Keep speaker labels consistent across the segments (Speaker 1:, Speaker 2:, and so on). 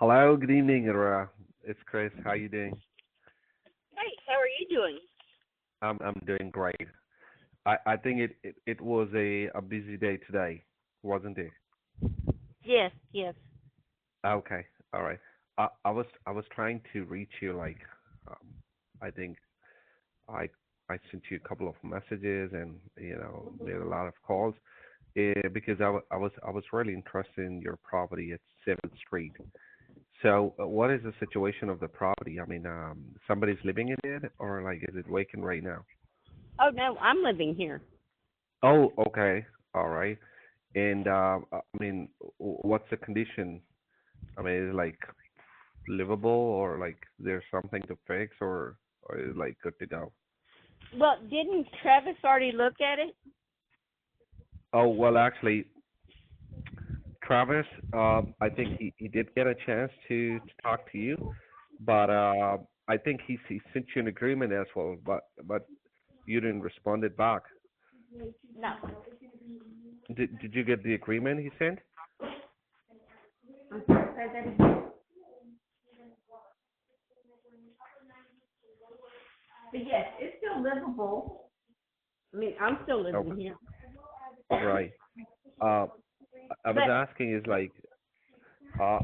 Speaker 1: Hello, good evening, Aurora. It's Chris. How you doing?
Speaker 2: Hey, how are you doing?
Speaker 1: I'm doing great. I think it was a busy day today, wasn't it?
Speaker 2: Yes, yes.
Speaker 1: Okay, all right. I was trying to reach you um, I think I I sent you a couple of messages and made a lot of calls because I was really interested in your property at 7th Street. So, what is the situation of the property? I mean, somebody's living in it, or like, is it vacant right now?
Speaker 2: Oh no, I'm living here.
Speaker 1: Oh, okay, all right. And I mean, what's the condition? I mean, is it like livable, or like there's something to fix, or is it like good to go?
Speaker 2: Well, didn't Travis already look at it?
Speaker 1: Oh, well, actually, Travis, I think he did get a chance to talk to you, but I think he sent you an agreement as well, but you didn't respond it back.
Speaker 2: No.
Speaker 1: Did you get the agreement he sent?
Speaker 2: I'm sorry, say that again. But yes, it's still livable. I mean, I'm still living
Speaker 1: Okay,
Speaker 2: here.
Speaker 1: right. Uh, I was
Speaker 2: But
Speaker 1: asking is like, uh,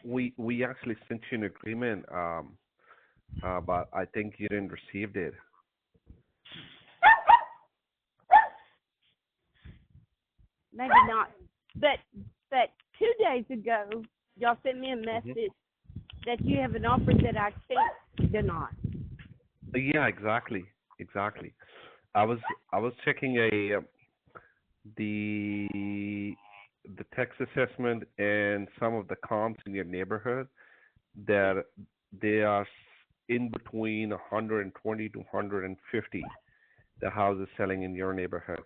Speaker 1: we actually sent you an agreement, but I think you didn't receive it.
Speaker 2: maybe not. But but 2 days ago, y'all sent me a
Speaker 1: Hmm.
Speaker 2: message that you have an offer that I can't deny.
Speaker 1: Yeah, exactly, exactly. I was I was checking the the tax assessment and some of the comps in your neighborhood
Speaker 2: Yes.
Speaker 1: that they are in between 120 to 150. The houses selling in your neighborhood,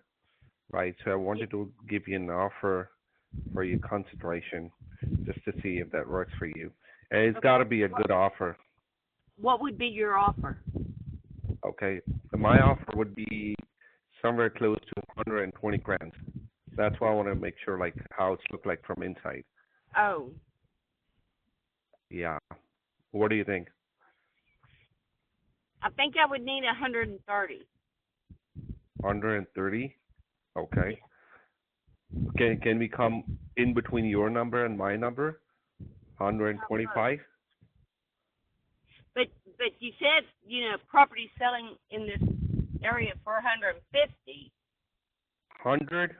Speaker 1: right? So I
Speaker 2: Yes.
Speaker 1: wanted to give you an offer for your consideration, just to see if that works for you. And it's got
Speaker 2: Okay.
Speaker 1: to be a good offer,
Speaker 2: What would be your offer?
Speaker 1: okay? My offer would be somewhere close to 120 grand. That's why I want to make sure like how it's look like from inside.
Speaker 2: Oh,
Speaker 1: Yeah. What do you think?
Speaker 2: I think I would need 130.
Speaker 1: 130? Okay.
Speaker 2: Yes.
Speaker 1: Can we come in between your number and my number?
Speaker 2: How much?
Speaker 1: 125?
Speaker 2: But but you said property selling in this area for 150.
Speaker 1: 100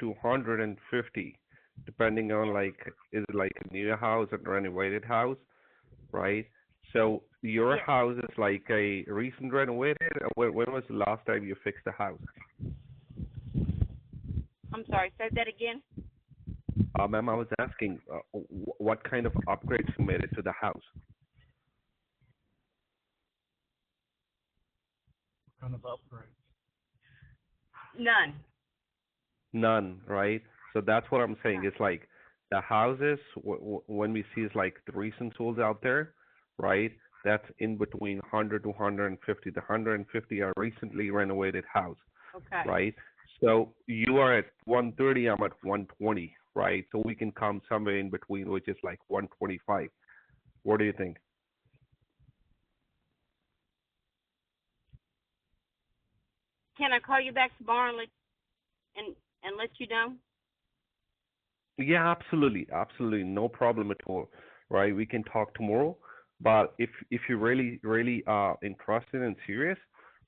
Speaker 1: to 150, depending on like, is it like a new house or renovated house, right? So your
Speaker 2: Yes.
Speaker 1: house is like a recent renovated. When was the last time you fixed the house?
Speaker 2: I'm sorry. Say that again.
Speaker 1: Ma'am, I was asking what kind of upgrades you made it to the house.
Speaker 2: None.
Speaker 1: None, right? So that's what I'm saying.
Speaker 2: None.
Speaker 1: It's like the houses when we see is like the recent tools out there, right? That's in between 100 to 150. The 150 are recently renovated house,
Speaker 2: Okay.
Speaker 1: right? So you are at 130, I'm at 120, right? So we can come somewhere in between, which is like 125. What do you think?
Speaker 2: Can I call you back tomorrow and let you know?
Speaker 1: Yeah, absolutely, absolutely, no problem at all, right? We can talk tomorrow, but if you're really interested and serious,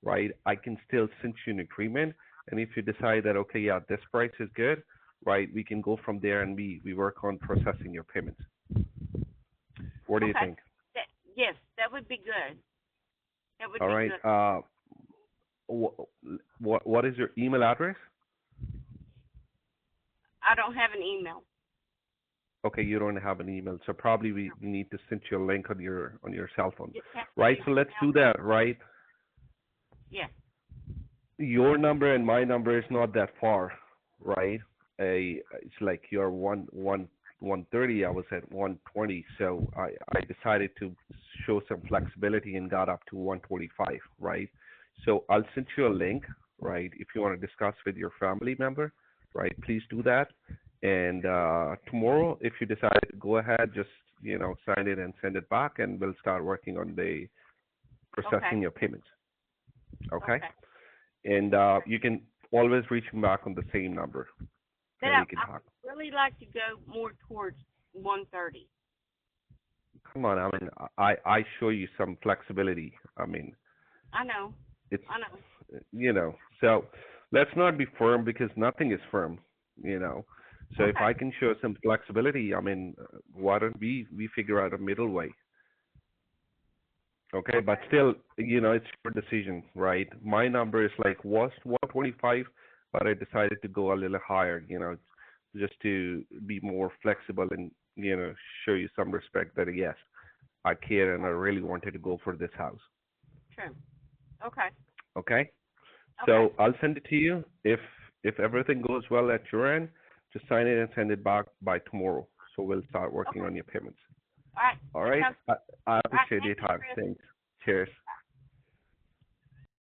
Speaker 1: right, I can still send you an agreement, and if you decide that okay, yeah, this price is good, right, we can go from there and we work on processing your payments. What do you
Speaker 2: Okay.
Speaker 1: think?
Speaker 2: That yes, that would be good. That would
Speaker 1: All
Speaker 2: be
Speaker 1: right,
Speaker 2: good.
Speaker 1: what is your email address?
Speaker 2: I don't have an email.
Speaker 1: Okay, you don't have an email, so probably we need to send you a link on your cell phone,
Speaker 2: Just have
Speaker 1: right?
Speaker 2: to
Speaker 1: So let's
Speaker 2: email
Speaker 1: do
Speaker 2: me.
Speaker 1: that, right?
Speaker 2: Yes.
Speaker 1: Your number and my number is not that far, right? It's like you're 130. I was at 120, so I decided to show some flexibility and got up to 125, right? So I'll send you a link, right? If you want to discuss with your family member, right? Please do that, And tomorrow, if you decide to go ahead, just sign it and send it back, and we'll start working on the
Speaker 2: Okay.
Speaker 1: processing your payments. Okay?
Speaker 2: Okay.
Speaker 1: And you can always reach me back on the same number,
Speaker 2: Then
Speaker 1: and we can
Speaker 2: I
Speaker 1: talk.
Speaker 2: would really like to go more towards 130.
Speaker 1: Come on, I mean, I show you some flexibility. I mean,
Speaker 2: I know.
Speaker 1: it's
Speaker 2: I know.
Speaker 1: so let's not be firm because nothing is firm. You know, so if
Speaker 2: Okay.
Speaker 1: I can show some flexibility, I mean, why don't we figure out a middle way? Okay, but
Speaker 2: Okay.
Speaker 1: still, it's your decision, right? My number is like was 125, but I decided to go a little higher, just to be more flexible and, show you some respect that yes, I care and I really wanted to go for this house.
Speaker 2: True. Okay.
Speaker 1: Okay?
Speaker 2: Okay.
Speaker 1: So I'll send it to you. If everything goes well at your end, just sign it and send it back by tomorrow. So we'll start working
Speaker 2: Okay.
Speaker 1: on your payments.
Speaker 2: All right.
Speaker 1: All
Speaker 2: That
Speaker 1: right?
Speaker 2: sounds.
Speaker 1: I
Speaker 2: All right.
Speaker 1: appreciate your
Speaker 2: Thank you,
Speaker 1: time.
Speaker 2: Chris.
Speaker 1: Thanks. Cheers.